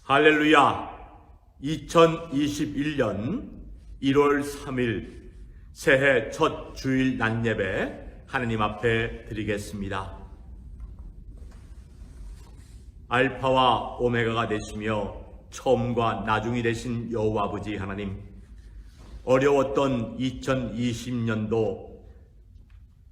할렐루야! 2021년 1월 3일 새해 첫 주일 낮예배 하느님 앞에 드리겠습니다. 알파와 오메가가 되시며 처음과 나중이 되신 여호와 아버지 하나님, 어려웠던 2020년도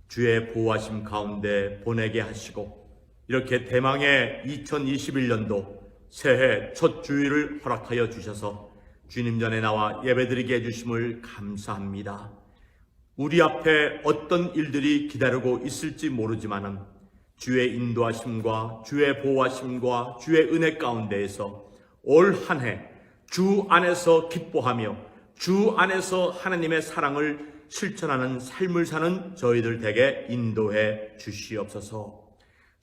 주의 보호하심 가운데 보내게 하시고 이렇게 대망의 2021년도 새해 첫 주일을 허락하여 주셔서 주님 전에 나와 예배드리게 해주심을 감사합니다. 우리 앞에 어떤 일들이 기다리고 있을지 모르지만은 주의 인도하심과 주의 보호하심과 주의 은혜 가운데에서 올 한 해 주 안에서 기뻐하며 주 안에서 하나님의 사랑을 실천하는 삶을 사는 저희들 댁에 인도해 주시옵소서.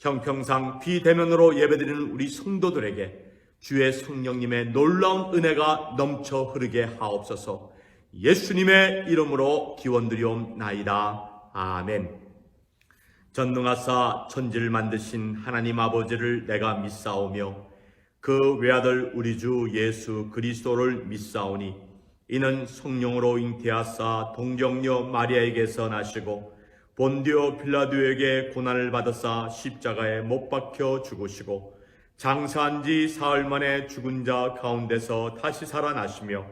형평상 비대면으로 예배드리는 우리 성도들에게 주의 성령님의 놀라운 은혜가 넘쳐 흐르게 하옵소서. 예수님의 이름으로 기원드리옵나이다. 아멘. 전능하사 천지를 만드신 하나님 아버지를 내가 믿사오며 그 외아들 우리 주 예수 그리스도를 믿사오니 이는 성령으로 잉태하사 동정녀 마리아에게서 나시고 본디오 빌라도에게 고난을 받으사 십자가에 못 박혀 죽으시고 장사한 지 사흘 만에 죽은 자 가운데서 다시 살아나시며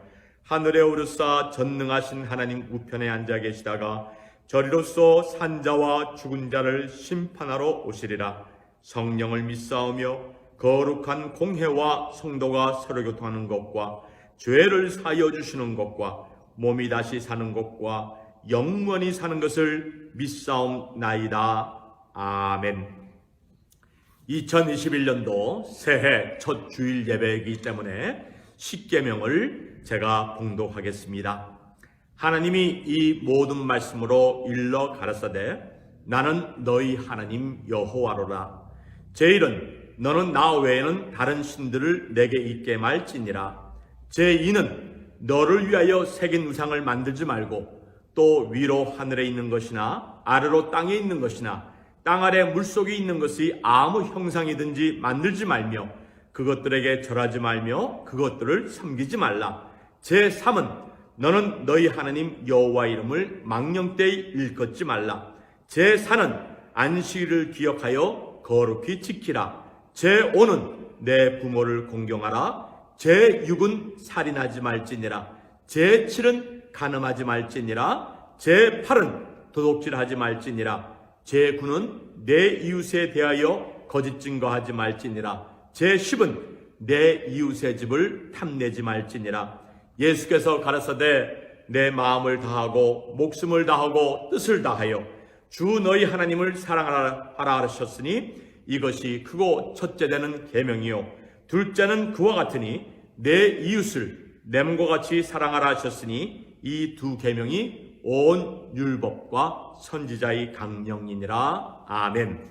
하늘에 오르사 전능하신 하나님 우편에 앉아 계시다가 저리로서 산자와 죽은 자를 심판하러 오시리라. 성령을 믿사오며 거룩한 공회와 성도가 서로 교통하는 것과 죄를 사하여 주시는 것과 몸이 다시 사는 것과 영원히 사는 것을 믿사옵나이다. 아멘. 2021년도 새해 첫 주일 예배이기 때문에 십계명을 제가 봉독하겠습니다. 하나님이 이 모든 말씀으로 일러 가라사대 나는 너희 하나님 여호와로라. 제1은 너는 나 외에는 다른 신들을 내게 있게 말지니라. 제2는 너를 위하여 새긴 우상을 만들지 말고 또 위로 하늘에 있는 것이나 아래로 땅에 있는 것이나 땅 아래 물속에 있는 것이 아무 형상이든지 만들지 말며 그것들에게 절하지 말며 그것들을 섬기지 말라. 제3은 너는 너희 하나님 여호와 이름을 망령되이 일컫지 말라. 제4는 안식일을 기억하여 거룩히 지키라. 제5는 내 부모를 공경하라. 제6은 살인하지 말지니라. 제7은 간음하지 말지니라. 제8은 도둑질하지 말지니라. 제9는 내 이웃에 대하여 거짓 증거하지 말지니라. 제10은 내 이웃의 집을 탐내지 말지니라. 예수께서 가라사대 내 마음을 다하고 목숨을 다하고 뜻을 다하여 주 너희 하나님을 사랑하라 하셨으니 이것이 크고 첫째 되는 계명이요 둘째는 그와 같으니 내 이웃을 내 몸과 같이 사랑하라 하셨으니 이 두 계명이 온 율법과 선지자의 강령이니라. 아멘.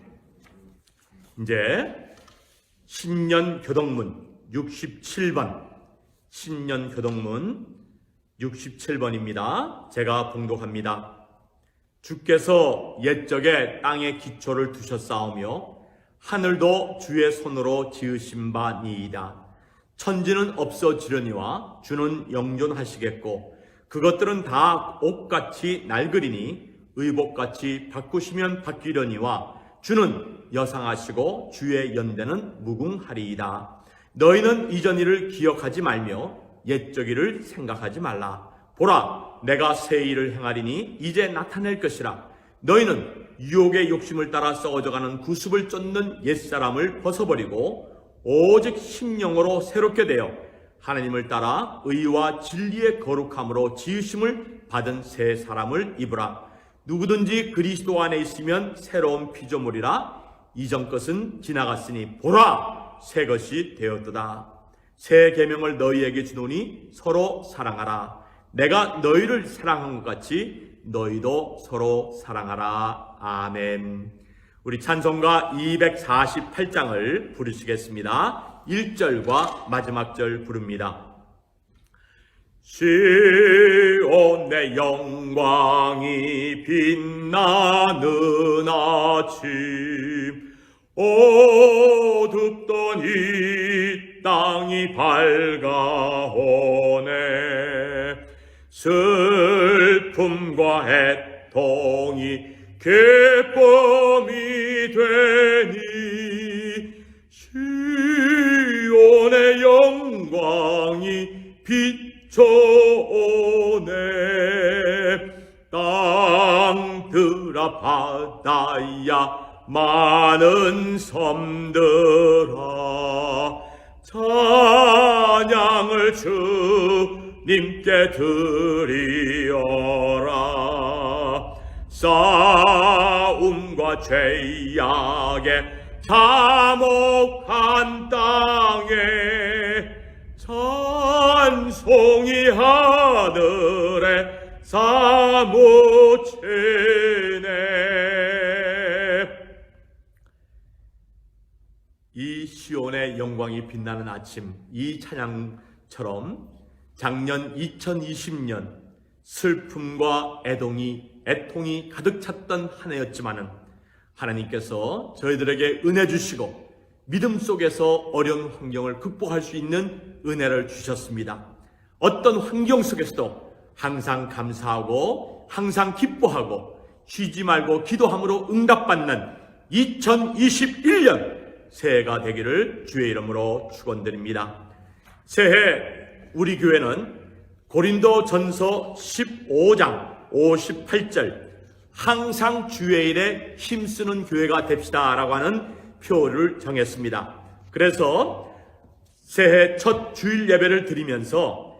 이제 신년 교동문 67번 신년 교동문 67번입니다. 제가 봉독합니다. 주께서 옛적에 땅에 기초를 두셨사오며 하늘도 주의 손으로 지으신 바니이다. 천지는 없어지려니와 주는 영존하시겠고 그것들은 다 옷같이 낡으리니 의복같이 바꾸시면 바뀌려니와 주는 여상하시고 주의 연대는 무궁하리이다. 너희는 이전 일을 기억하지 말며 옛적 일을 생각하지 말라. 보라, 내가 새 일을 행하리니 이제 나타낼 것이라. 너희는 유혹의 욕심을 따라 썩어져가는 구습을 쫓는 옛사람을 벗어버리고 오직 심령으로 새롭게 되어 하나님을 따라 의와 진리의 거룩함으로 지으심을 받은 새 사람을 입으라. 누구든지 그리스도 안에 있으면 새로운 피조물이라. 이전 것은 지나갔으니 보라, 새 것이 되었도다. 새 계명을 너희에게 주노니 서로 사랑하라. 내가 너희를 사랑한 것 같이 너희도 서로 사랑하라. 아멘. 우리 찬송가 248장을 부르시겠습니다. 1절과 마지막 절 부릅니다. 시온 내 영광이 빛나는 아침 어둡던 이 땅이 밝아오네. 슬픔과 애통이 기쁨이 되니 시온의 영광이 비춰오네. 땅들아 바다야 많은 섬들아 찬양을 주님께 드리어라. 싸움과 죄악에 참혹한 땅에 찬송이 하늘에 사무치네. 이 시온의 영광이 빛나는 아침, 이 찬양처럼 작년 2020년 슬픔과 애통이 가득 찼던 한 해였지만은 하나님께서 저희들에게 은혜 주시고 믿음 속에서 어려운 환경을 극복할 수 있는 은혜를 주셨습니다. 어떤 환경 속에서도 항상 감사하고 항상 기뻐하고 쉬지 말고 기도함으로 응답받는 2021년 새해가 되기를 주의 이름으로 축원드립니다. 새해 우리 교회는 고린도전서 15장 58절 항상 주의 일에 힘쓰는 교회가 됩시다 라고 하는 표를 정했습니다. 그래서 새해 첫 주일 예배를 드리면서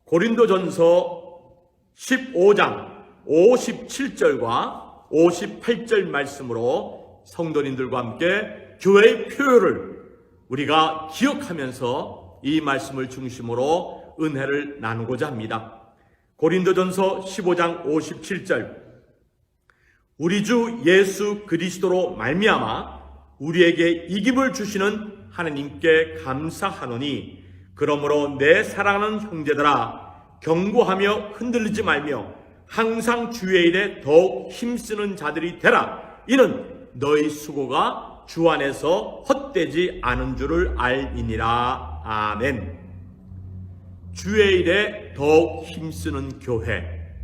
고린도전서 15장 57절과 58절 말씀으로 성도님들과 함께 교회의 표를 우리가 기억하면서 이 말씀을 중심으로 은혜를 나누고자 합니다. 고린도전서 15장 57절 우리 주 예수 그리스도로 말미암아 우리에게 이김을 주시는 하나님께 감사하노니 그러므로 내 사랑하는 형제들아 경고하며 흔들리지 말며 항상 주의 일에 더욱 힘쓰는 자들이 되라. 이는 너희 수고가 주 안에서 헛되지 않은 줄을 알미니라. 아멘. 주의 일에 더욱 힘쓰는 교회.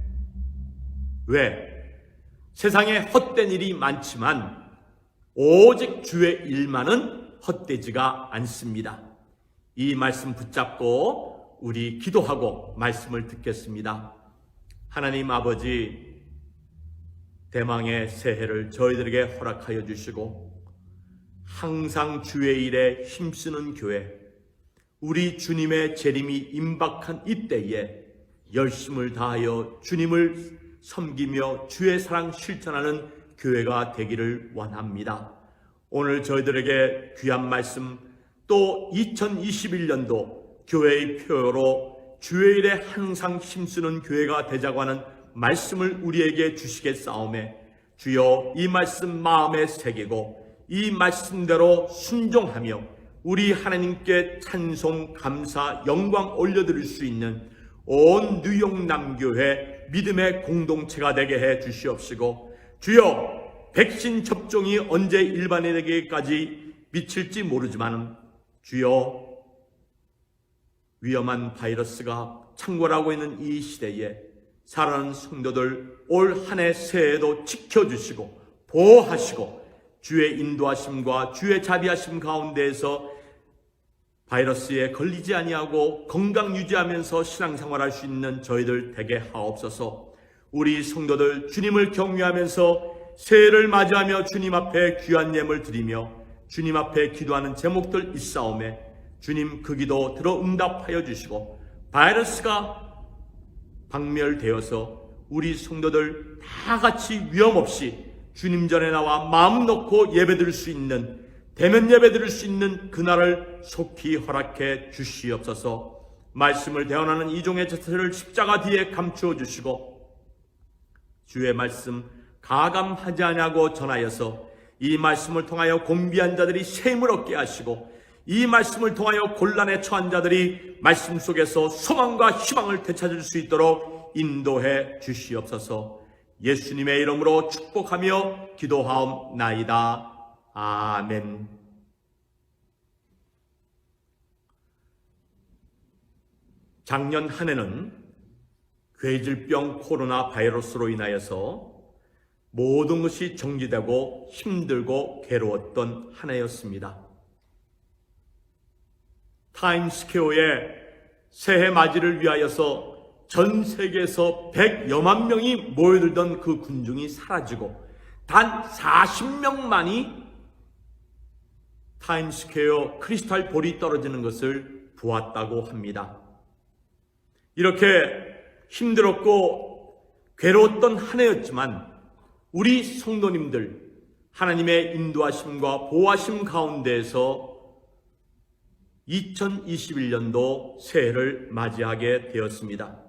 왜? 세상에 헛된 일이 많지만 오직 주의 일만은 헛되지가 않습니다. 이 말씀 붙잡고 우리 기도하고 말씀을 듣겠습니다. 하나님 아버지, 대망의 새해를 저희들에게 허락하여 주시고 항상 주의 일에 힘쓰는 교회, 우리 주님의 재림이 임박한 이때에 열심을 다하여 주님을 섬기며 주의 사랑 실천하는 교회가 되기를 원합니다. 오늘 저희들에게 귀한 말씀, 또 2021년도 교회의 표로 주의 일에 항상 힘쓰는 교회가 되자고 하는 말씀을 우리에게 주시겠사오매 주여 이 말씀 마음에 새기고 이 말씀대로 순종하며 우리 하나님께 찬송, 감사, 영광 올려드릴 수 있는 온 뉴욕 남교회 믿음의 공동체가 되게 해 주시옵시고 주여 백신 접종이 언제 일반인에게까지 미칠지 모르지만 주여 위험한 바이러스가 창궐하고 있는 이 시대에 사랑하는 성도들 올 한 해 새해에도 지켜주시고 보호하시고 주의 인도하심과 주의 자비하심 가운데에서 바이러스에 걸리지 아니하고 건강 유지하면서 신앙생활할 수 있는 저희들 되게 하옵소서. 우리 성도들 주님을 경외하면서 새해를 맞이하며 주님 앞에 귀한 예물 드리며 주님 앞에 기도하는 제목들 있사오매 주님 그 기도 들어 응답하여 주시고 바이러스가 박멸되어서 우리 성도들 다 같이 위험 없이 주님 전에 나와 마음 놓고 예배드릴 수 있는 대면 예배드릴 수 있는 그날을 속히 허락해 주시옵소서. 말씀을 대언하는 이종의 자세를 십자가 뒤에 감추어 주시고 주의 말씀 가감하지 아니하고 전하여서 이 말씀을 통하여 곤비한 자들이 새 힘을 얻게 하시고 이 말씀을 통하여 곤란에 처한 자들이 말씀 속에서 소망과 희망을 되찾을 수 있도록 인도해 주시옵소서. 예수님의 이름으로 축복하며 기도하옵나이다. 아멘. 작년 한 해는 괴질병 코로나 바이러스로 인하여서 모든 것이 정지되고 힘들고 괴로웠던 한 해였습니다. 타임스퀘어에 새해 맞이를 위하여서 전 세계에서 100여만 명이 모여들던 그 군중이 사라지고 단 40명만이 타임스퀘어 크리스탈 볼이 떨어지는 것을 보았다고 합니다. 이렇게 힘들었고 괴로웠던 한 해였지만 우리 성도님들 하나님의 인도하심과 보호하심 가운데에서 2021년도 새해를 맞이하게 되었습니다.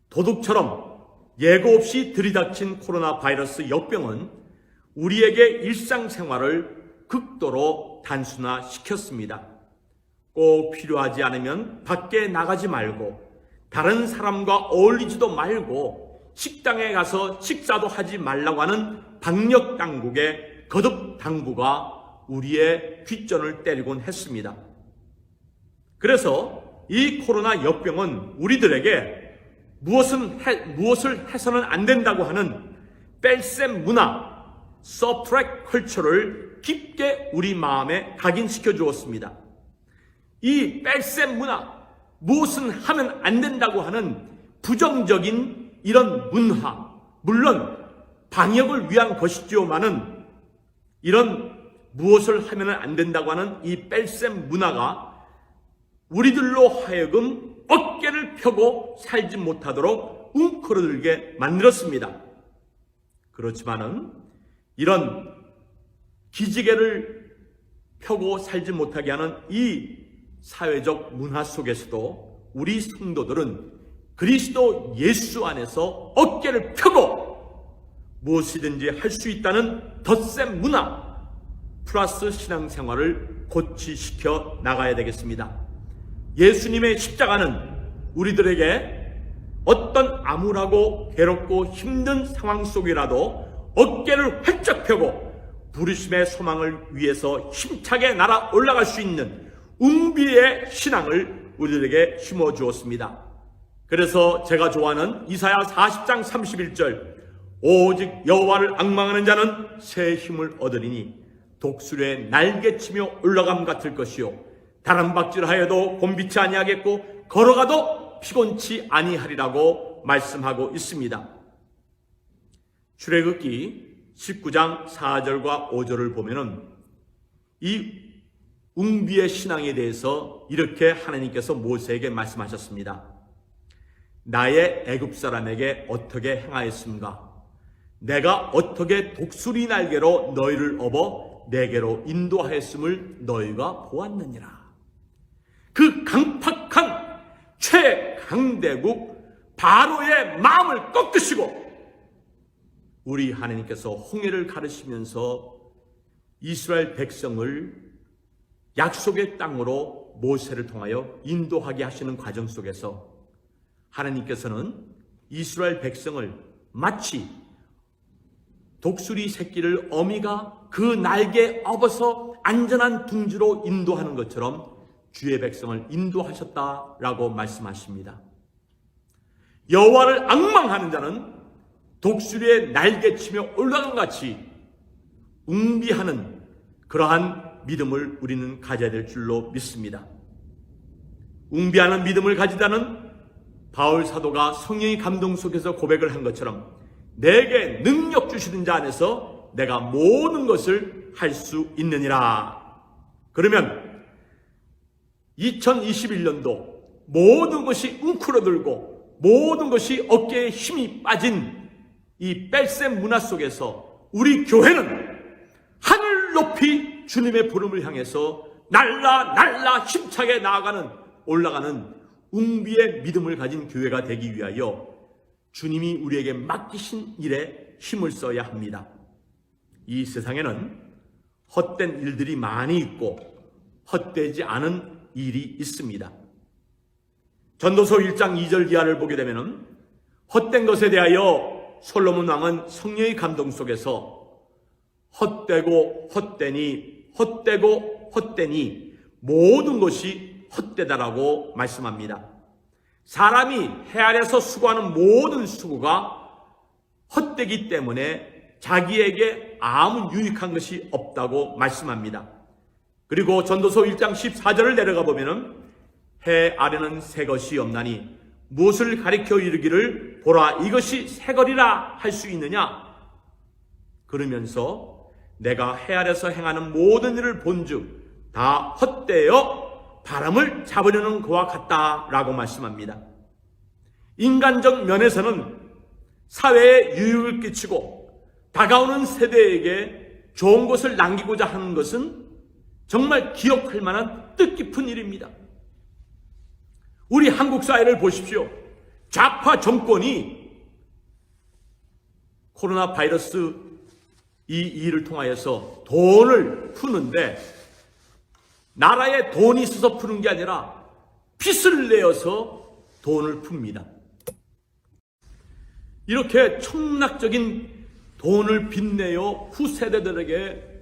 도둑처럼 예고 없이 들이닥친 코로나 바이러스 역병은 우리에게 일상생활을 극도로 단순화시켰습니다. 꼭 필요하지 않으면 밖에 나가지 말고 다른 사람과 어울리지도 말고 식당에 가서 식사도 하지 말라고 하는 방역 당국의 거듭 당부가 우리의 귓전을 때리곤 했습니다. 그래서 이 코로나 역병은 우리들에게 무엇을 해서는 안 된다고 하는 뺄셈 문화, 서브트랙 컬처를 깊게 우리 마음에 각인시켜 주었습니다. 이 뺄셈 문화, 무엇은 하면 안 된다고 하는 부정적인 이런 문화, 물론 방역을 위한 것이지요만은 이런 무엇을 하면 안 된다고 하는 이 뺄셈 문화가 우리들로 하여금 어깨를 펴고 살지 못하도록 웅크러들게 만들었습니다. 그렇지만은 이런 기지개를 펴고 살지 못하게 하는 이 사회적 문화 속에서도 우리 성도들은 그리스도 예수 안에서 어깨를 펴고 무엇이든지 할 수 있다는 덧셈 문화 플러스 신앙생활을 고취시켜 나가야 되겠습니다. 예수님의 십자가는 우리들에게 어떤 암울하고 괴롭고 힘든 상황 속이라도 어깨를 활짝 펴고 부르심의 소망을 위해서 힘차게 날아 올라갈 수 있는 웅비의 신앙을 우리들에게 심어주었습니다. 그래서 제가 좋아하는 이사야 40장 31절 오직 여호와를 앙망하는 자는 새 힘을 얻으리니 독수리의 날개치며 올라감 같을 것이요 다람박질하여도 곤비치 아니하겠고 걸어가도 피곤치 아니하리라고 말씀하고 있습니다. 출애굽기 19장 4절과 5절을 보면은 이 웅비의 신앙에 대해서 이렇게 하나님께서 모세에게 말씀하셨습니다. 나의 애굽 사람에게 어떻게 행하였습니까? 내가 어떻게 독수리 날개로 너희를 업어 내게로 인도하였음을 너희가 보았느니라. 그 강팍한 최강대국 바로의 마음을 꺾으시고 우리 하나님께서 홍해를 가르치면서 이스라엘 백성을 약속의 땅으로 모세를 통하여 인도하게 하시는 과정 속에서 하나님께서는 이스라엘 백성을 마치 독수리 새끼를 어미가 그 날개에 업어서 안전한 둥지로 인도하는 것처럼 주의 백성을 인도하셨다라고 말씀하십니다. 여호와를 앙망하는 자는 독수리의 날개치며 올라간 같이 웅비하는 그러한 믿음을 우리는 가져야 될 줄로 믿습니다. 웅비하는 믿음을 가지다는 바울 사도가 성령의 감동 속에서 고백을 한 것처럼 내게 능력 주시는 자 안에서 내가 모든 것을 할 수 있느니라. 그러면 2021년도 모든 것이 웅크러들고 모든 것이 어깨에 힘이 빠진 이 뺄셈 문화 속에서 우리 교회는 하늘 높이 주님의 부름을 향해서 날라 힘차게 나아가는 올라가는 웅비의 믿음을 가진 교회가 되기 위하여 주님이 우리에게 맡기신 일에 힘을 써야 합니다. 이 세상에는 헛된 일들이 많이 있고 헛되지 않은 일이 있습니다. 전도서 1장 2절 이하를 보게 되면 헛된 것에 대하여 솔로몬 왕은 성령의 감동 속에서 헛되고 헛되니 모든 것이 헛되다라고 말씀합니다. 사람이 해 아래서 수고하는 모든 수고가 헛되기 때문에 자기에게 아무 유익한 것이 없다고 말씀합니다. 그리고 전도서 1장 14절을 내려가 보면은 해 아래는 새 것이 없나니 무엇을 가리켜 이르기를 보라 이것이 새 것이라 할 수 있느냐. 그러면서 내가 해 아래서 행하는 모든 일을 본즉 다 헛되어 바람을 잡으려는 것과 같다라고 말씀합니다. 인간적 면에서는 사회에 유익을 끼치고 다가오는 세대에게 좋은 것을 남기고자 하는 것은 정말 기억할 만한 뜻깊은 일입니다. 우리 한국 사회를 보십시오. 좌파 정권이 코로나 바이러스 이 일을 통하여서 돈을 푸는데 나라에 돈이 있어서 푸는 게 아니라 빚을 내어서 돈을 풉니다. 이렇게 청락적인 돈을 빚내어 후세대들에게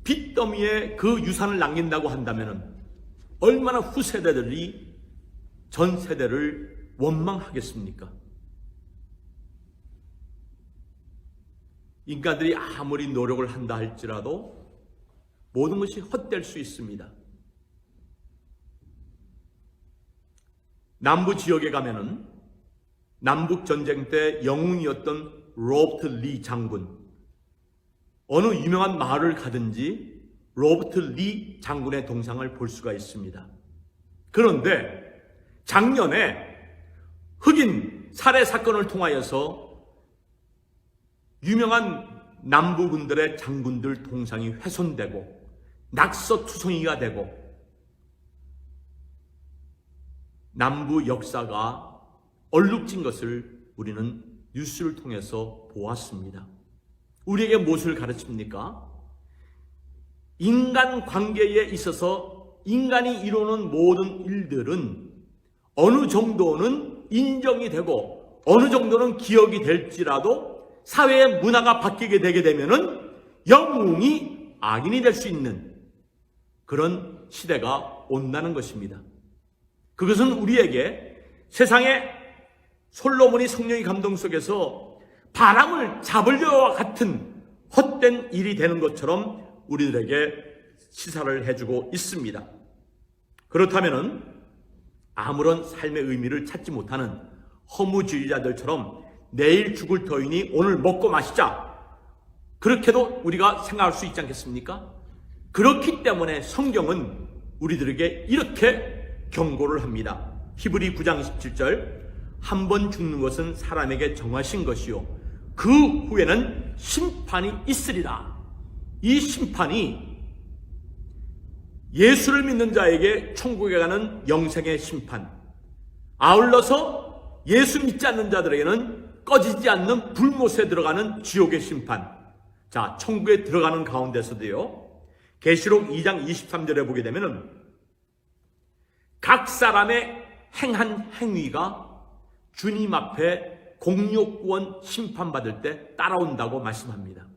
빚더미에 그 유산을 남긴다고 한다면 얼마나 후세대들이 전 세대를 원망하겠습니까? 인간들이 아무리 노력을 한다 할지라도 모든 것이 헛될 수 있습니다. 남부 지역에 가면은 남북 전쟁 때 영웅이었던 로버트 리 장군, 어느 유명한 마을을 가든지 로버트 리 장군의 동상을 볼 수가 있습니다. 그런데 작년에 흑인 살해 사건을 통하여서 유명한 남부군들의 장군들 동상이 훼손되고 낙서투성이가 되고 남부 역사가 얼룩진 것을 우리는 뉴스를 통해서 보았습니다. 우리에게 무엇을 가르칩니까? 인간관계에 있어서 인간이 이루는 모든 일들은 어느 정도는 인정이 되고 어느 정도는 기억이 될지라도 사회의 문화가 바뀌게 되게 되면은 영웅이 악인이 될 수 있는 그런 시대가 온다는 것입니다. 그것은 우리에게 세상에 솔로몬이 성령의 감동 속에서 바람을 잡으려와 같은 헛된 일이 되는 것처럼 우리들에게 시사를 해주고 있습니다. 그렇다면은 아무런 삶의 의미를 찾지 못하는 허무주의자들처럼 내일 죽을 터이니 오늘 먹고 마시자, 그렇게도 우리가 생각할 수 있지 않겠습니까? 그렇기 때문에 성경은 우리들에게 이렇게 경고를 합니다. 히브리 9장 27절, 한 번 죽는 것은 사람에게 정하신 것이요 그 후에는 심판이 있으리라. 이 심판이 예수를 믿는 자에게 천국에 가는 영생의 심판, 아울러서 예수 믿지 않는 자들에게는 꺼지지 않는 불못에 들어가는 지옥의 심판. 자, 천국에 들어가는 가운데서도요, 계시록 2장 23절에 보게 되면은 각 사람의 행한 행위가 주님 앞에 공욕구원 심판받을 때 따라온다고 말씀합니다.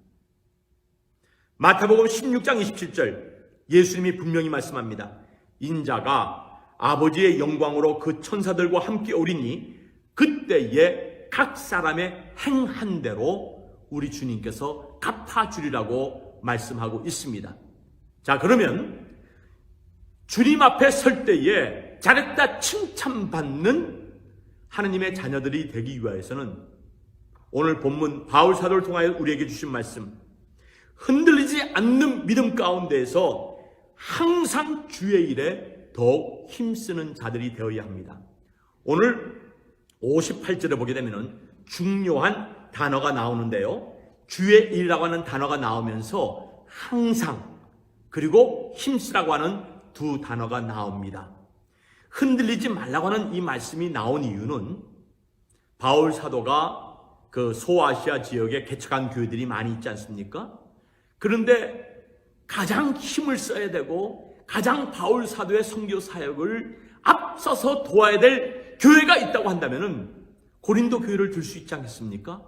마태복음 16장 27절 예수님이 분명히 말씀합니다. 인자가 아버지의 영광으로 그 천사들과 함께 오리니 그때에 각 사람의 행한 대로 우리 주님께서 갚아주리라고 말씀하고 있습니다. 자, 그러면 주님 앞에 설 때에 잘했다 칭찬받는 하느님의 자녀들이 되기 위하여서는 오늘 본문 바울 사도를 통하여 우리에게 주신 말씀, 흔들리지 않는 믿음 가운데에서 항상 주의 일에 더욱 힘쓰는 자들이 되어야 합니다. 오늘 58절에 보게 되면 중요한 단어가 나오는데요, 주의 일이라고 하는 단어가 나오면서 항상 그리고 힘쓰라고 하는 두 단어가 나옵니다. 흔들리지 말라고 하는 이 말씀이 나온 이유는 바울 사도가 그 소아시아 지역에 개척한 교회들이 많이 있지 않습니까? 그런데 가장 힘을 써야 되고 가장 바울 사도의 선교 사역을 앞서서 도와야 될 교회가 있다고 한다면은 고린도 교회를 들 수 있지 않겠습니까?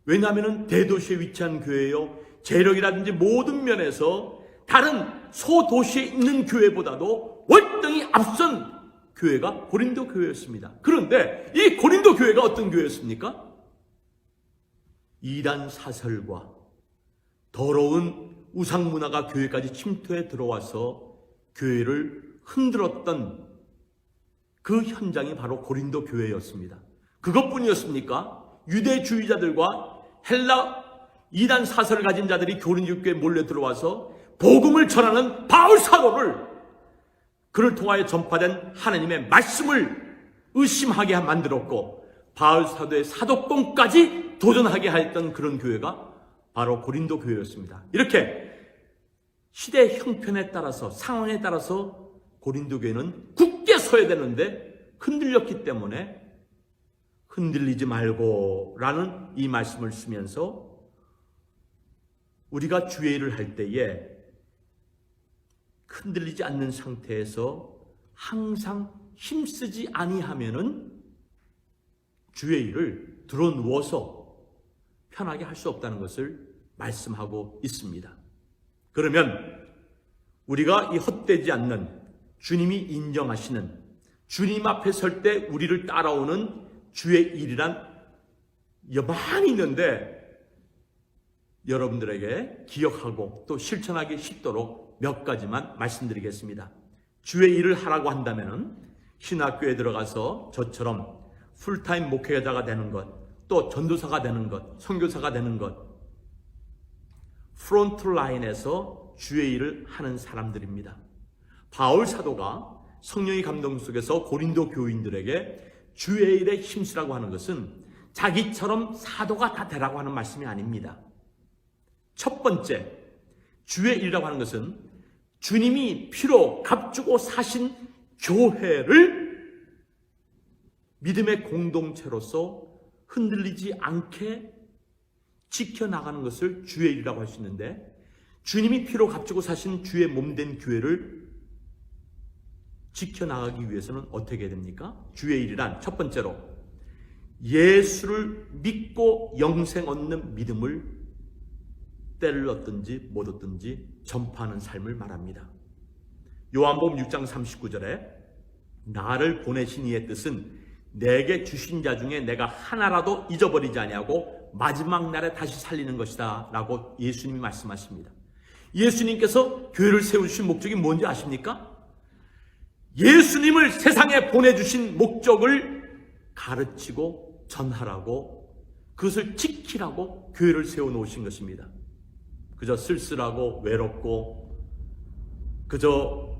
왜냐하면 대도시에 위치한 교회요, 재력이라든지 모든 면에서 다른 소도시에 있는 교회보다도 월등히 앞선 교회가 고린도 교회였습니다. 그런데 이 고린도 교회가 어떤 교회였습니까? 이단 사설과 더러운 우상 문화가 교회까지 침투해 들어와서 교회를 흔들었던 그 현장이 바로 고린도 교회였습니다. 그것뿐이었습니까? 유대주의자들과 헬라 이단 사설을 가진 자들이 고린도 교회에 몰려 들어와서 복음을 전하는 바울 사도를 그를 통하여 전파된 하나님의 말씀을 의심하게 만들었고 바울 사도의 사도권까지 도전하게 했던 그런 교회가 바로 고린도 교회였습니다. 이렇게 시대 형편에 따라서 상황에 따라서 고린도 교회는 굳게 서야 되는데 흔들렸기 때문에 흔들리지 말고 라는 이 말씀을 쓰면서 우리가 주의 일을 할 때에 흔들리지 않는 상태에서 항상 힘쓰지 아니하면은 주의 일을 드러누워서 편하게 할 수 없다는 것을 말씀하고 있습니다. 그러면 우리가 이 헛되지 않는 주님이 인정하시는 주님 앞에 설 때 우리를 따라오는 주의 일이란 많이 있는데 여러분들에게 기억하고 또 실천하기 쉽도록 몇 가지만 말씀드리겠습니다. 주의 일을 하라고 한다면 신학교에 들어가서 저처럼 풀타임 목회자가 되는 것, 또 전도사가 되는 것, 선교사가 되는 것, 프론트 라인에서 주의 일을 하는 사람들입니다. 바울 사도가 성령의 감동 속에서 고린도 교인들에게 주의 일에 힘쓰라고 하는 것은 자기처럼 사도가 다 되라고 하는 말씀이 아닙니다. 첫 번째, 주의 일이라고 하는 것은 주님이 피로 값주고 사신 교회를 믿음의 공동체로서 흔들리지 않게 지켜나가는 것을 주의 일이라고 할 수 있는데, 주님이 피로 값주고 사신 주의 몸된 교회를 지켜나가기 위해서는 어떻게 해야 됩니까? 주의 일이란 첫 번째로 예수를 믿고 영생 얻는 믿음을 때를 얻든지 못 얻든지 전파하는 삶을 말합니다. 요한복음 6장 39절에 나를 보내신 이의 뜻은 내게 주신 자 중에 내가 하나라도 잊어버리지 아니하고 마지막 날에 다시 살리는 것이다 라고 예수님이 말씀하십니다. 예수님께서 교회를 세우신 목적이 뭔지 아십니까? 예수님을 세상에 보내주신 목적을 가르치고 전하라고, 그것을 지키라고 교회를 세워놓으신 것입니다. 그저 쓸쓸하고 외롭고 그저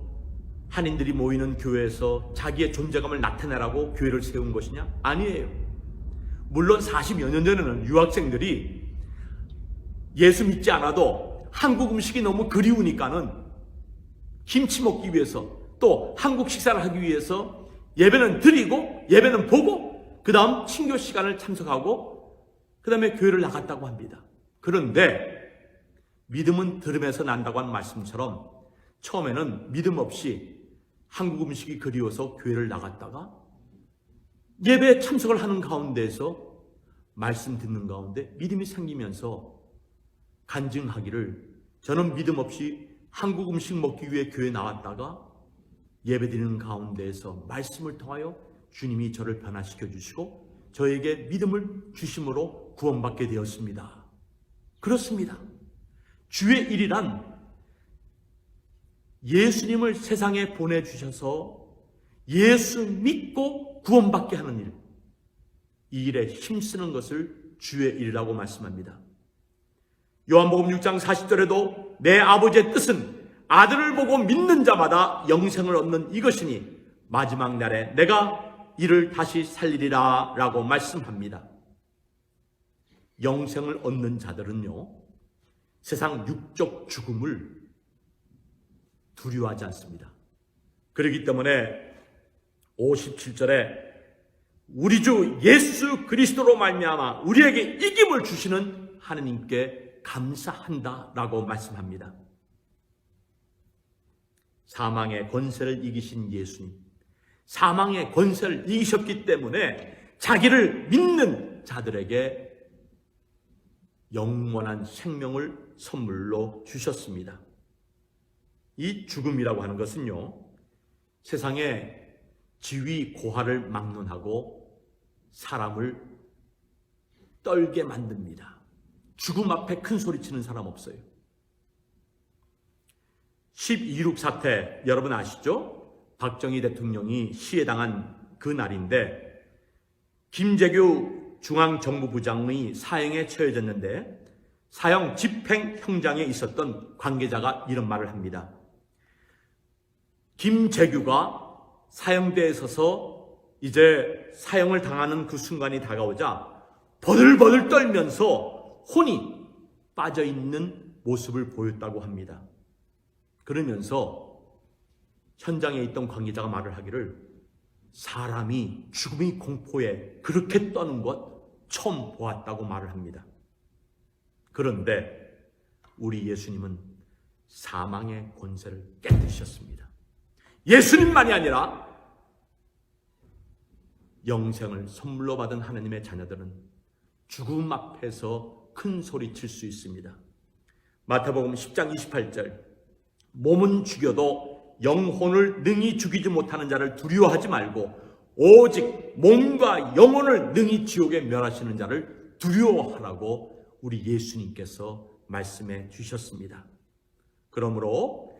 한인들이 모이는 교회에서 자기의 존재감을 나타내라고 교회를 세운 것이냐? 아니에요. 물론 40여 년 전에는 유학생들이 예수 믿지 않아도 한국 음식이 너무 그리우니까는 김치 먹기 위해서 또 한국 식사를 하기 위해서 예배는 드리고 예배는 보고 그 다음 친교 시간을 참석하고 그 다음에 교회를 나갔다고 합니다. 그런데 믿음은 들음에서 난다고 하는 말씀처럼 처음에는 믿음 없이 한국 음식이 그리워서 교회를 나갔다가 예배에 참석을 하는 가운데에서 말씀 듣는 가운데 믿음이 생기면서 간증하기를 저는 믿음 없이 한국 음식 먹기 위해 교회에 나왔다가 예배 드리는 가운데에서 말씀을 통하여 주님이 저를 변화시켜 주시고 저에게 믿음을 주심으로 구원받게 되었습니다. 그렇습니다. 주의 일이란 예수님을 세상에 보내주셔서 예수 믿고 구원받게 하는 일, 이 일에 힘쓰는 것을 주의 일이라고 말씀합니다. 요한복음 6장 40절에도 내 아버지의 뜻은 아들을 보고 믿는 자마다 영생을 얻는 이것이니 마지막 날에 내가 이를 다시 살리리라 라고 말씀합니다. 영생을 얻는 자들은요, 세상 육적 죽음을 두려워하지 않습니다. 그렇기 때문에 57절에 우리 주 예수 그리스도로 말미암아 우리에게 이김을 주시는 하느님께 감사한다 라고 말씀합니다. 사망의 권세를 이기신 예수님, 사망의 권세를 이기셨기 때문에 자기를 믿는 자들에게 영원한 생명을 선물로 주셨습니다. 이 죽음이라고 하는 것은요, 세상에 지위 고하를 막론하고 사람을 떨게 만듭니다. 죽음 앞에 큰 소리 치는 사람 없어요. 12.16 사태 여러분 아시죠? 박정희 대통령이 시해당한 그 날인데 김재규 중앙정부부장의 사형에 처해졌는데 사형 집행형장에 있었던 관계자가 이런 말을 합니다. 김재규가 사형대에 서서 이제 사형을 당하는 그 순간이 다가오자 버들버들 떨면서 혼이 빠져있는 모습을 보였다고 합니다. 그러면서 현장에 있던 관계자가 말을 하기를 사람이 죽음의 공포에 그렇게 떠는 것 처음 보았다고 말을 합니다. 그런데 우리 예수님은 사망의 권세를 깨뜨리셨습니다. 예수님만이 아니라 영생을 선물로 받은 하나님의 자녀들은 죽음 앞에서 큰 소리 칠 수 있습니다. 마태복음 10장 28절 몸은 죽여도 영혼을 능히 죽이지 못하는 자를 두려워하지 말고 오직 몸과 영혼을 능히 지옥에 멸하시는 자를 두려워하라고 우리 예수님께서 말씀해 주셨습니다. 그러므로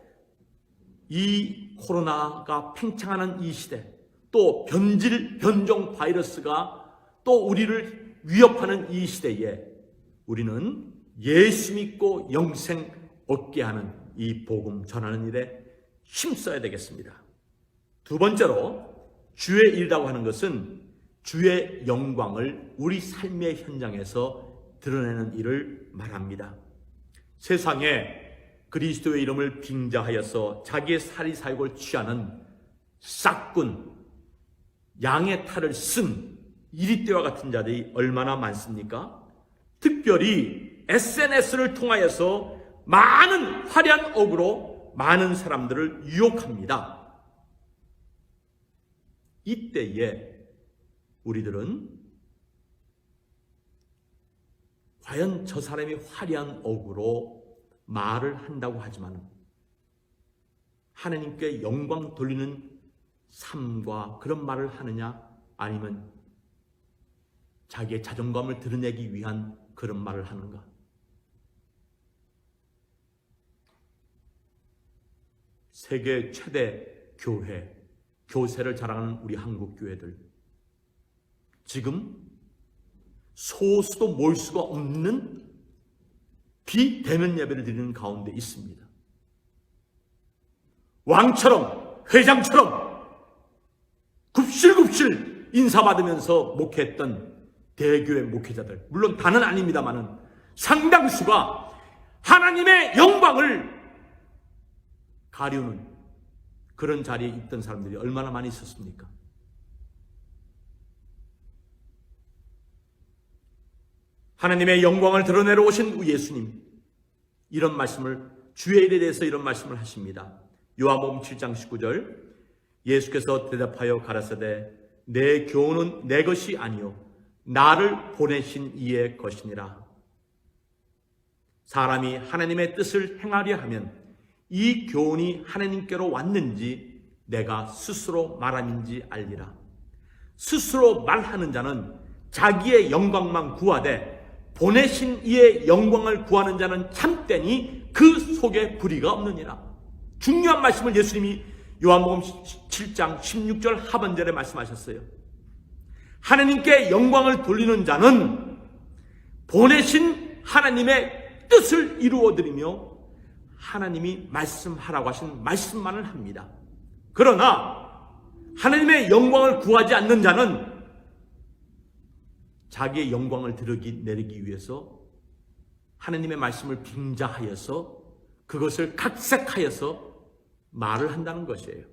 이 코로나가 팽창하는 이 시대, 또 변종 바이러스가 또 우리를 위협하는 이 시대에 우리는 예수 믿고 영생 얻게 하는 이 복음 전하는 일에 힘써야 되겠습니다. 두 번째로 주의 일이라고 하는 것은 주의 영광을 우리 삶의 현장에서 드러내는 일을 말합니다. 세상에 그리스도의 이름을 빙자하여서 자기의 사리사욕을 취하는 싹군, 양의 탈을 쓴 이리떼와 같은 자들이 얼마나 많습니까? 특별히 SNS를 통하여서 많은 화려한 억으로 많은 사람들을 유혹합니다. 이때에 우리들은 과연 저 사람이 화려한 억으로 말을 한다고 하지만 하나님께 영광 돌리는 삶과 그런 말을 하느냐, 아니면 자기의 자존감을 드러내기 위한 그런 말을 하는가? 세계 최대 교세를 자랑하는 우리 한국 교회들, 지금 소수도 모일 수가 없는 비대면 예배를 드리는 가운데 있습니다. 왕처럼, 회장처럼 굽실굽실 인사받으면서 목회했던 대교회 목회자들, 물론 다는 아닙니다만은 상당수가 하나님의 영광을 가리우는 그런 자리에 있던 사람들이 얼마나 많이 있었습니까? 하나님의 영광을 드러내러 오신 우리 예수님, 이런 말씀을, 주의 일에 대해서 이런 말씀을 하십니다. 요한복음 7장 19절, 예수께서 대답하여 가라사대 내 교훈은 내 것이 아니요 나를 보내신 이의 것이니라. 사람이 하나님의 뜻을 행하려 하면 이 교훈이 하나님께로 왔는지 내가 스스로 말함인지 알리라. 스스로 말하는 자는 자기의 영광만 구하되 보내신 이의 영광을 구하는 자는 참되니 그 속에 불의가 없느니라. 중요한 말씀을 예수님이 요한복음 7장 16절 하반절에 말씀하셨어요. 하나님께 영광을 돌리는 자는 보내신 하나님의 뜻을 이루어드리며 하나님이 말씀하라고 하신 말씀만을 합니다. 그러나 하나님의 영광을 구하지 않는 자는 자기의 영광을 내리기 위해서 하나님의 말씀을 빙자하여서 그것을 각색하여서 말을 한다는 것이에요.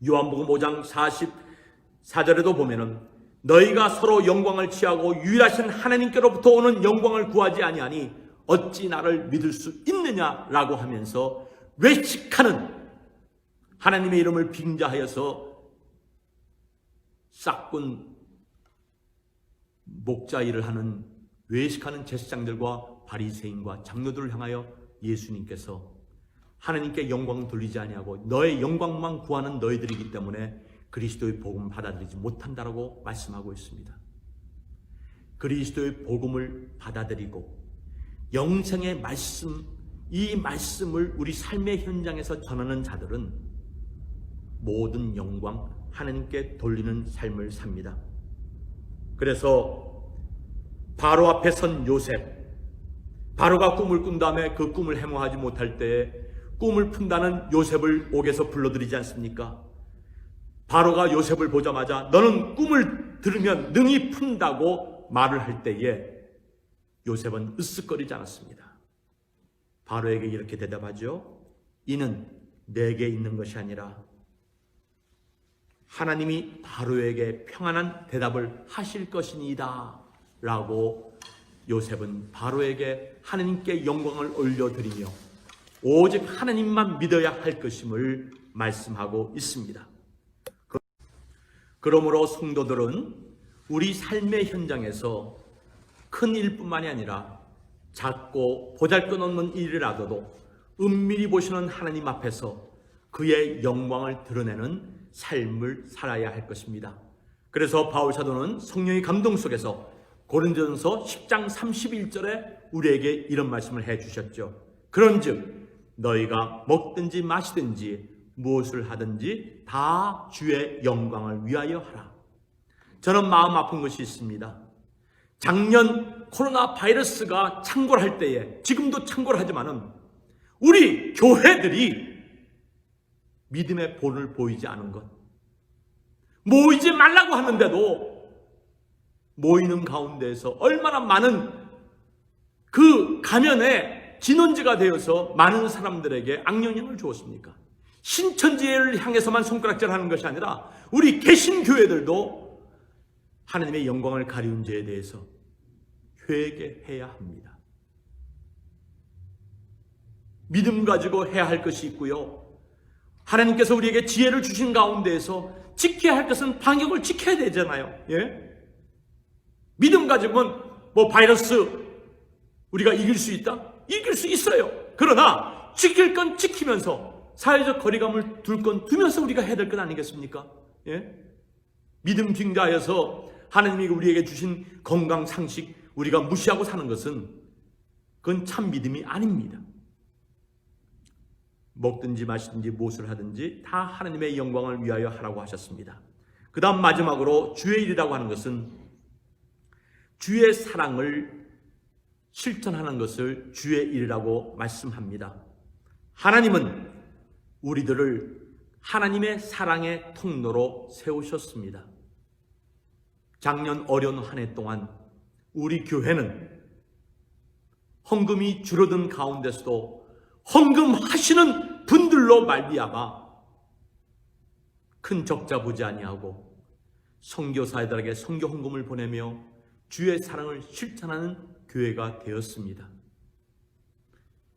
요한복음 5장 44절에도 보면은 너희가 서로 영광을 취하고 유일하신 하나님께로부터 오는 영광을 구하지 아니하니 어찌 나를 믿을 수 있느냐라고 하면서 외식하는, 하나님의 이름을 빙자하여서 싹군 목자 일을 하는 외식하는 제사장들과 바리새인과 장로들을 향하여 예수님께서 하나님께 영광 돌리지 아니하고 너의 영광만 구하는 너희들이기 때문에 그리스도의 복음 받아들이지 못한다라고 말씀하고 있습니다. 그리스도의 복음을 받아들이고 영생의 말씀, 이 말씀을 우리 삶의 현장에서 전하는 자들은 모든 영광 하나님께 돌리는 삶을 삽니다. 그래서 바로 앞에 선 요셉, 바로가 꿈을 꾼 다음에 그 꿈을 해몽하지 못할 때에 꿈을 푼다는 요셉을 옥에서 불러들이지 않습니까? 바로가 요셉을 보자마자 너는 꿈을 들으면 능히 푼다고 말을 할 때에 요셉은 으쓱거리지 않았습니다. 바로에게 이렇게 대답하죠. 이는 내게 있는 것이 아니라 하나님이 바로에게 평안한 대답을 하실 것이니이다 라고 요셉은 바로에게 하나님께 영광을 올려드리며 오직 하나님만 믿어야 할 것임을 말씀하고 있습니다. 그러므로 성도들은 우리 삶의 현장에서 큰 일뿐만이 아니라 작고 보잘것없는 일이라도 은밀히 보시는 하나님 앞에서 그의 영광을 드러내는 삶을 살아야 할 것입니다. 그래서 바울 사도는 성령의 감동 속에서 고린도전서 10장 31절에 우리에게 이런 말씀을 해주셨죠. 그런즉 너희가 먹든지 마시든지 무엇을 하든지 다 주의 영광을 위하여 하라. 저는 마음 아픈 것이 있습니다. 작년 코로나 바이러스가 창궐할 때에, 지금도 창궐하지만은 우리 교회들이 믿음의 본을 보이지 않은 것, 모이지 말라고 하는데도 모이는 가운데에서 얼마나 많은 그 가면에 진원지가 되어서 많은 사람들에게 악영향을 주었습니까? 신천지를 향해서만 손가락질하는 것이 아니라 우리 개신교회들도 하나님의 영광을 가리운 죄에 대해서 회개해야 합니다. 믿음 가지고 해야 할 것이 있고요. 하나님께서 우리에게 지혜를 주신 가운데에서 지켜야 할 것은 방역을 지켜야 되잖아요. 예? 믿음 가지고는 뭐 바이러스 우리가 이길 수 있다? 이길 수 있어요. 그러나 지킬 건 지키면서 사회적 거리감을 둘 건 두면서 우리가 해야 될 건 아니겠습니까? 예? 믿음 빙자하여서 하나님이 우리에게 주신 건강 상식 우리가 무시하고 사는 것은 그건 참 믿음이 아닙니다. 먹든지 마시든지 무엇을 하든지 다 하나님의 영광을 위하여 하라고 하셨습니다. 그 다음 마지막으로 주의 일이라고 하는 것은 주의 사랑을 실천하는 것을 주의 일이라고 말씀합니다. 하나님은 우리들을 하나님의 사랑의 통로로 세우셨습니다. 작년 어려운 한 해 동안 우리 교회는 헌금이 줄어든 가운데서도 헌금하시는 분들로 말미암아 큰 적자 보지 아니하고 선교사들에게 선교 헌금을 보내며 주의 사랑을 실천하는 교회가 되었습니다.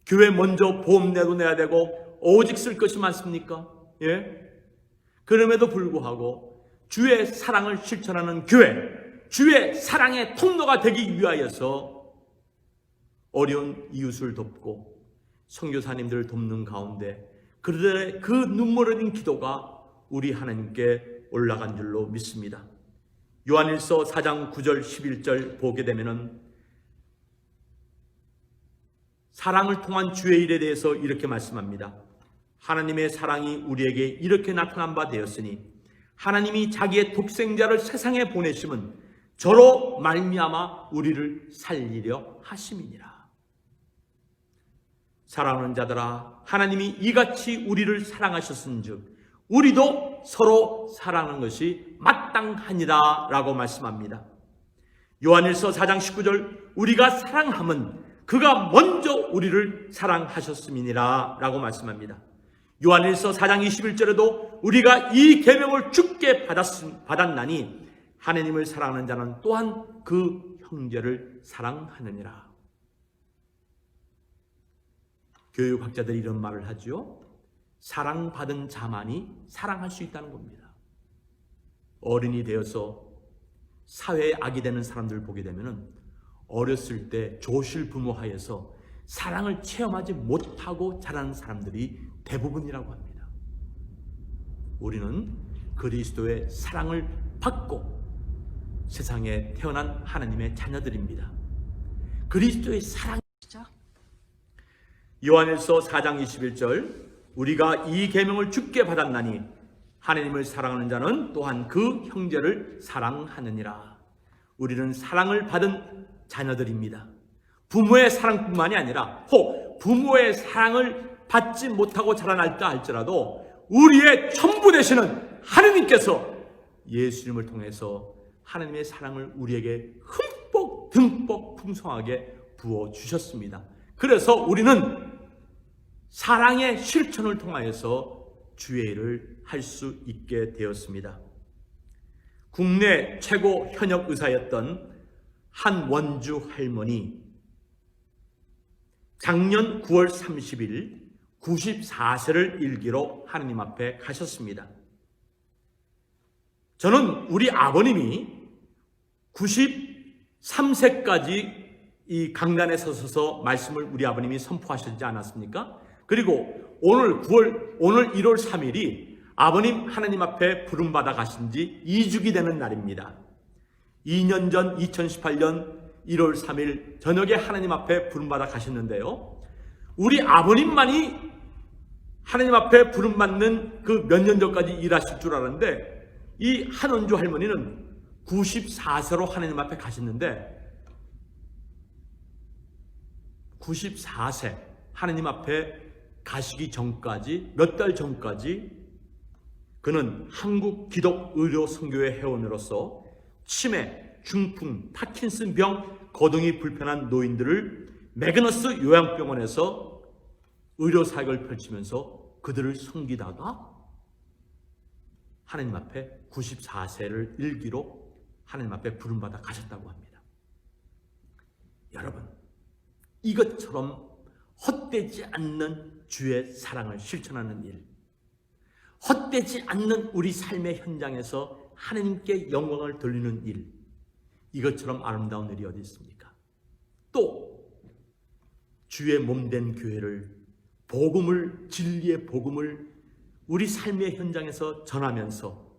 교회 먼저 보험내도 내야 되고 오직 쓸 것이 많습니까? 예? 그럼에도 불구하고 주의 사랑을 실천하는 교회, 주의 사랑의 통로가 되기 위하여서 어려운 이웃을 돕고 선교사님들을 돕는 가운데 그들의 그 눈물 흘린 기도가 우리 하나님께 올라간 줄로 믿습니다. 요한일서 4장 9절 11절 보게 되면은 사랑을 통한 주의 일에 대해서 이렇게 말씀합니다. 하나님의 사랑이 우리에게 이렇게 나타난 바 되었으니 하나님이 자기의 독생자를 세상에 보내심은 저로 말미암아 우리를 살리려 하심이니라. 사랑하는 자들아, 하나님이 이같이 우리를 사랑하셨은즉 우리도 서로 사랑하는 것이 마땅하니라 라고 말씀합니다. 요한일서 4장 19절 우리가 사랑함은 그가 먼저 우리를 사랑하셨음이니라 라고 말씀합니다. 요한일서 4장 21절에도 우리가 이 계명을 주께 받았나니 하나님을 사랑하는 자는 또한 그 형제를 사랑하느니라. 교육학자들이 이런 말을 하죠. 사랑받은 자만이 사랑할 수 있다는 겁니다. 어른이 되어서 사회의 악이 되는 사람들을 보게 되면 어렸을 때 조실 부모하여서 사랑을 체험하지 못하고 자라는 사람들이 대부분이라고 합니다. 우리는 그리스도의 사랑을 받고 세상에 태어난 하나님의 자녀들입니다. 그리스도의 사랑이죠. 요한일서 4장 21절 우리가 이 계명을 주께 받았나니 하나님을 사랑하는 자는 또한 그 형제를 사랑하느니라. 우리는 사랑을 받은 자녀들입니다. 부모의 사랑뿐만이 아니라 혹 부모의 사랑을 받지 못하고 자라날다 할지라도 우리의 전부 되시는 하느님께서 예수님을 통해서 하나님의 사랑을 우리에게 흠뻑 듬뿍 풍성하게 부어주셨습니다. 그래서 우리는 사랑의 실천을 통하여서 주의 일을 할 수 있게 되었습니다. 국내 최고 현역 의사였던 한 원주 할머니, 작년 9월 30일 94세를 일기로 하느님 앞에 가셨습니다. 저는 우리 아버님이 93세까지 이 강단에 서서 말씀을 우리 아버님이 선포하시지 않았습니까? 그리고 오늘 1월 3일이 아버님 하나님 앞에 부름받아 가신 지 2주기 되는 날입니다. 2년 전 2018년 1월 3일 저녁에 하나님 앞에 부름받아 가셨는데요. 우리 아버님만이 하나님 앞에 부름받는 그 몇 년 전까지 일하실 줄 알았는데 이 한원주 할머니는 94세로 하나님 앞에 가셨는데 94세 하나님 앞에 가시기 전까지 몇 달 전까지 그는 한국 기독의료 선교회 회원으로서 치매, 중풍, 파킨슨병, 거동이 불편한 노인들을 매그너스 요양병원에서 의료사역을 펼치면서 그들을 섬기다가 하나님 앞에 94세를 일기로 하나님 앞에 부름받아 가셨다고 합니다. 여러분, 이것처럼 헛되지 않는 주의 사랑을 실천하는 일, 헛되지 않는 우리 삶의 현장에서 하나님께 영광을 돌리는 일, 이것처럼 아름다운 일이 어디 있습니까? 또 주의 몸된 교회를 복음을, 진리의 복음을 우리 삶의 현장에서 전하면서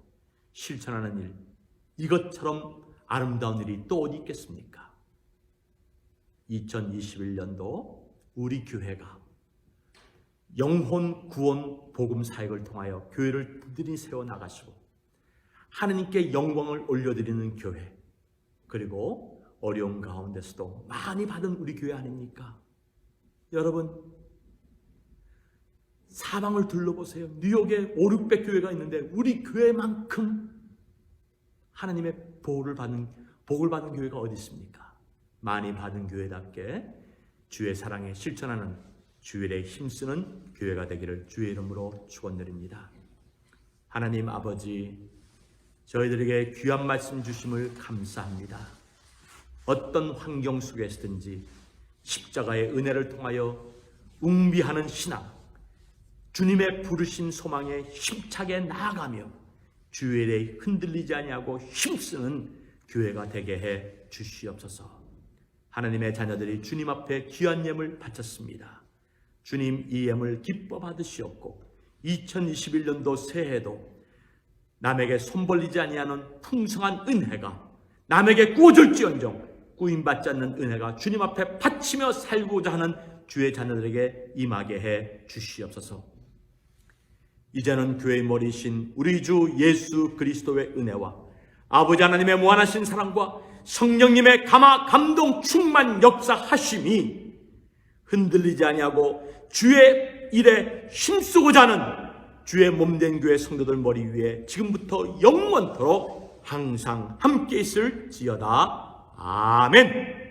실천하는 일, 이것처럼 아름다운 일이 또 어디 있겠습니까? 2021년도 우리 교회가 영혼 구원 복음 사역을 통하여 교회를 부드러이 세워나가시고 하나님께 영광을 올려드리는 교회, 그리고 어려운 가운데서도 많이 받은 우리 교회 아닙니까? 여러분, 사방을 둘러보세요. 뉴욕에 500, 600교회가 있는데 우리 교회만큼 하나님의 복을 받는 교회가 어디 있습니까? 많이 받은 교회답게 주의 사랑에 실천하는 주일에 힘쓰는 교회가 되기를 주의 이름으로 축원드립니다. 하나님 아버지, 저희들에게 귀한 말씀 주심을 감사합니다. 어떤 환경 속에서든지 십자가의 은혜를 통하여 웅비하는 신앙, 주님의 부르신 소망에 힘차게 나아가며 주의 일에 흔들리지 아니하고 힘쓰는 교회가 되게 해 주시옵소서. 하나님의 자녀들이 주님 앞에 귀한 예물 바쳤습니다. 주님, 이 예물 기뻐 받으시옵고 2021년도 새해도 남에게 손 벌리지 아니하는 풍성한 은혜가 남에게 구워줄지언정 구임받지 않는 은혜가 주님 앞에 바치며 살고자 하는 주의 자녀들에게 임하게 해 주시옵소서. 이제는 교회의 머리이신 우리 주 예수 그리스도의 은혜와 아버지 하나님의 무한하신 사랑과 성령님의 감동 충만 역사하심이 흔들리지 아니하고 주의 일에 힘쓰고자 하는 주의 몸된 교회 성도들 머리 위에 지금부터 영원토록 항상 함께 있을지어다. 아멘.